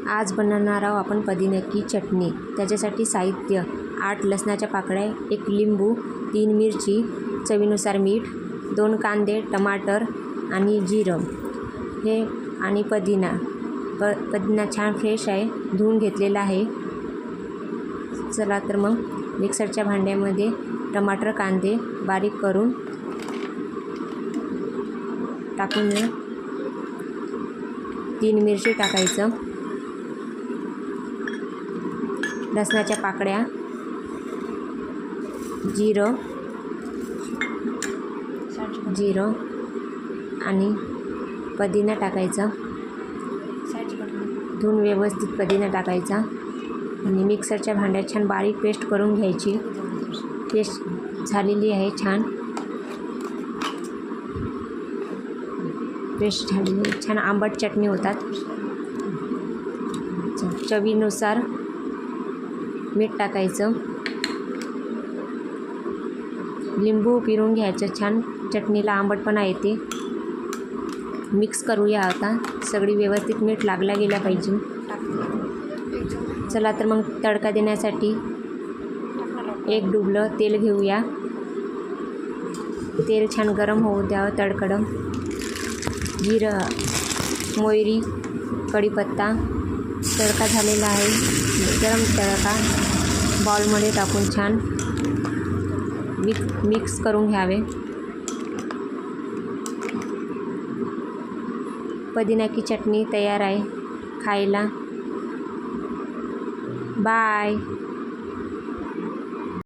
आज बनवणार आहोत आपण पुदिन्याची चटणी। त्याच्यासाठी साहित्य 8 लसणाच्या पाकळ्या, 1 लिंबू, 3 मिरची, चवीनुसार मीठ, 2 कांदे, टमाटर आणि जिरं हे आणि पुदिना। पुदिना छान फ्रेश आहे, धुवून घेतलेला आहे। चला तर मग मिक्सरच्या भांड्यामध्ये टमाटर कांदे बारीक करून टाकून 3 मिरची टाकायचं, लसणाच्या पाकळ्या, जिरं आणि पुदिना टाकायचा, धुवून व्यवस्थित पुदिना टाकायचा आणि मिक्सरच्या भांड्यात छान बारीक पेस्ट करून घ्यायची। पेस्ट झालेली आहे, छान पेस्ट झालेली, छान आंबट चटणी होतात। चवीनुसार मीठ टाकायचं, लिंबू पिळून घ्यायचं, छान चटणीला आंबटपणा येते। मिक्स करूया आता, सगळी व्यवस्थित मीठ लागला गेला पाहिजे। चला तर मग तडका देण्यासाठी 1 डुबलं तेल घेऊया। तेल छान गरम होऊ द्यावं, तडकडं जिरं, मोहरी, कढीपत्ता, तडका झालेला आहे। गरम तडका बाउलमध्ये टाकून छान मिक्स करून घ्यावे। पुदिन्याची चटणी तयार आहे खायला। बाय।